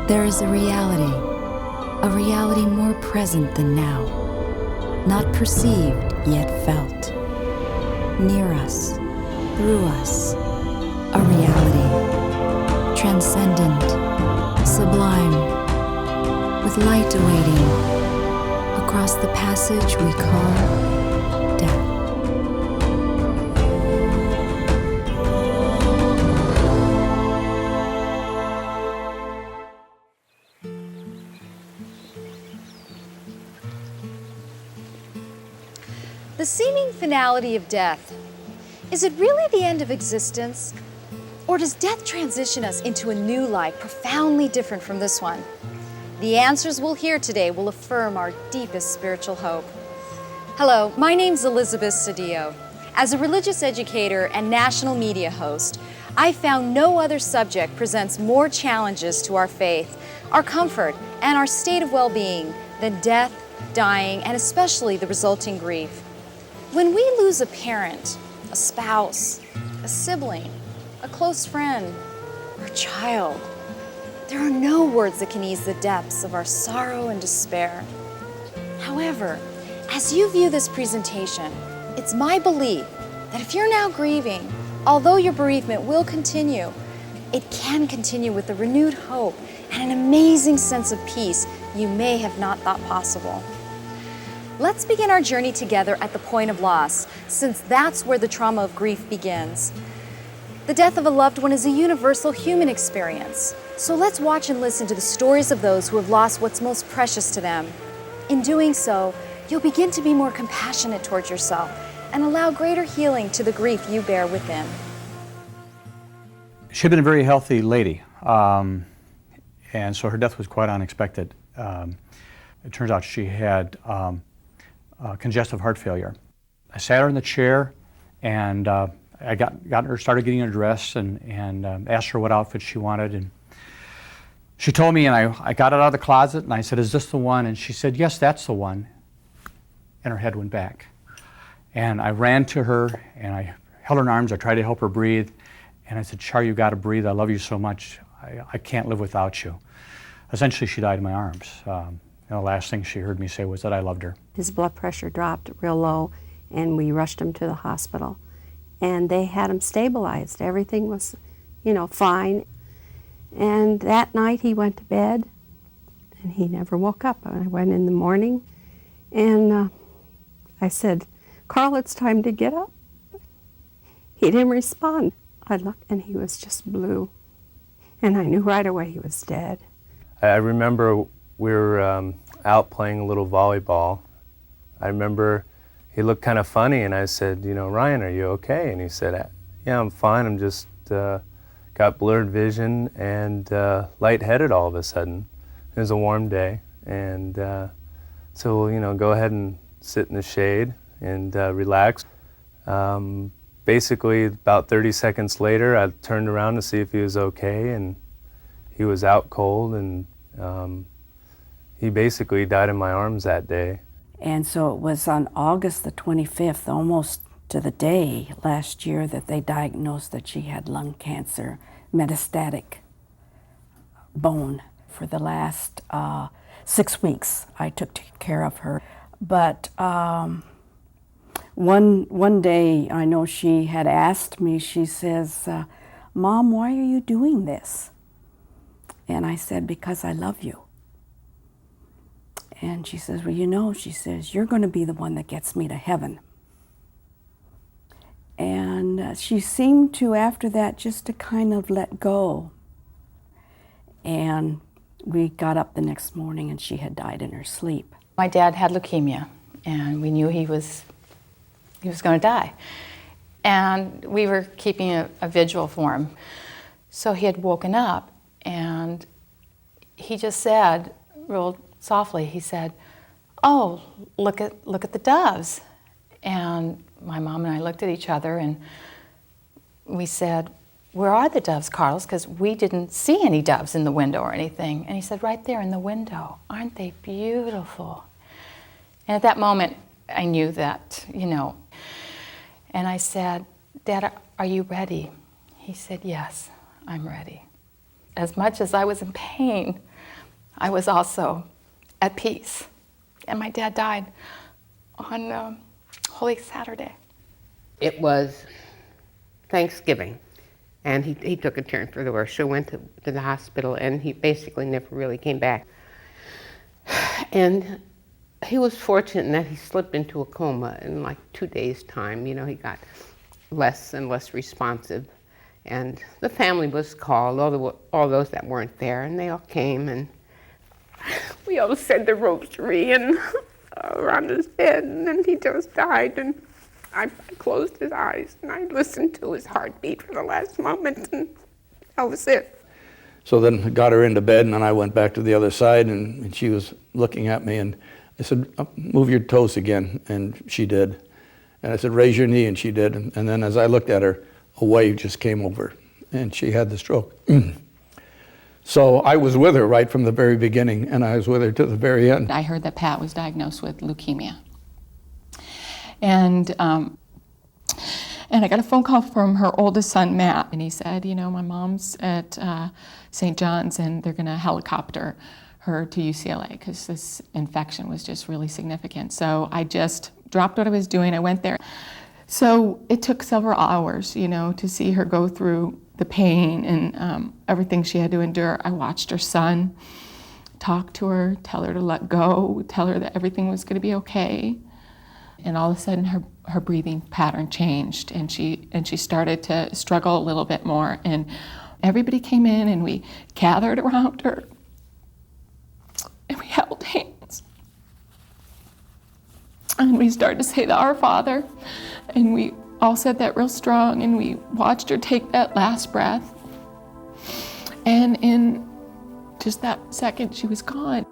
There is a reality more present than now, not perceived yet felt, near us, through us, a reality, transcendent, sublime, with light awaiting, across the passage we call death. The seeming finality of death. Is it really the end of existence? Or does death transition us into a new life profoundly different from this one? The answers we'll hear today will affirm our deepest spiritual hope. Hello, my name's Elizabeth CEDILLO. As a religious educator and national media host, I found no other subject presents more challenges to our faith, our comfort, and our state of well-being than death, dying, and especially the resulting grief. When we lose a parent, a spouse, a sibling, a close friend, or a child, there are no words that can ease the depths of our sorrow and despair. However, as you view this presentation, it's my belief that if you're now grieving, although your bereavement will continue, it can continue with a renewed hope and an amazing sense of peace you may have not thought possible. Let's begin our journey together at the point of loss, since that's where the trauma of grief begins. The death of a loved one is a universal human experience, so let's watch and listen to the stories of those who have lost what's most precious to them. In doing so, you'll begin to be more compassionate towards yourself and allow greater healing to the grief you bear within. She had been a very healthy lady, and so her death was quite unexpected. It turns out she had congestive heart failure. I sat her in the chair, and I started getting her dressed, and asked her what outfit she wanted, and she told me, and I got it out of the closet, and I said, "Is this the one?" And she said, "Yes, that's the one." And her head went back. And I ran to her, and I held her in arms. I tried to help her breathe, and I said, "Char, you got to breathe. I love you so much. I can't live without you." Essentially, she died in my arms. The last thing she heard me say was that I loved her. His blood pressure dropped real low, and we rushed him to the hospital. And they had him stabilized. Everything was, fine. And that night he went to bed, and he never woke up. I went in the morning, and I said, "Carl, it's time to get up." He didn't respond. I looked, and he was just blue. And I knew right away he was dead. I remember we were out playing a little volleyball. I remember he looked kind of funny, and I said, "Ryan, are you okay?" And he said, "Yeah, I'm fine. I'm just got blurred vision and lightheaded all of a sudden." It was a warm day, and so we'll, go ahead and sit in the shade and relax. Basically, about 30 seconds later, I turned around to see if he was okay, and he was out cold, and he basically died in my arms that day. And so it was on August the 25th, almost to the day last year, that they diagnosed that she had lung cancer, metastatic bone. For the last 6 weeks, I took care of her. But one day, I know she had asked me, she says, "Mom, why are you doing this?" And I said, "Because I love you." And she says, "Well, she says, you're going to be the one that gets me to heaven." And she seemed to, after that, just to kind of let go. And we got up the next morning, and she had died in her sleep. My dad had leukemia, and we knew he was going to die. And we were keeping a vigil for him. So he had woken up, and he just said, real softly, he said, "Oh, look at the doves." And my mom and I looked at each other, and we said, "Where are the doves, Carlos?" Because we didn't see any doves in the window or anything. And he said, "Right there in the window. Aren't they beautiful?" And at that moment, I knew that, And I said, "Dad, are you ready?" He said, "Yes, I'm ready." as much as I was in pain, I was also at peace. And my dad died on Holy Saturday. It was Thanksgiving, and he took a turn for the worse. So went to the hospital, and he basically never really came back. And he was fortunate in that he slipped into a coma in like 2 days' time. You know, he got less and less responsive. And the family was called, all those that weren't there, and they all came, and we all said the rosary and around his bed, and then he just died. And I closed his eyes, and I listened to his heartbeat for the last moment, and that was it. So then I got her into bed, and then I went back to the other side, and she was looking at me, and I said, move your toes again, and she did. And I said, raise your knee, and she did. And then as I looked at her, a wave just came over, and she had the stroke. So I was with her right from the very beginning, and I was with her to the very end. I heard that Pat was diagnosed with leukemia. And I got a phone call from her oldest son, Matt, and he said, you know, my mom's at St. John's, and they're going to helicopter her to UCLA because this infection was just really significant. So I just dropped what I was doing. I went there. So it took several hours, you know, to see her go through the pain and everything she had to endure. I watched her son talk to her, tell her to let go, tell her that everything was going to be okay. And all of a sudden her breathing pattern changed, and she started to struggle a little bit more. And everybody came in, and we gathered around her, and we held hands. And we started to say the Our Father, and we all said that real strong, and we watched her take that last breath. And in just that second, she was gone.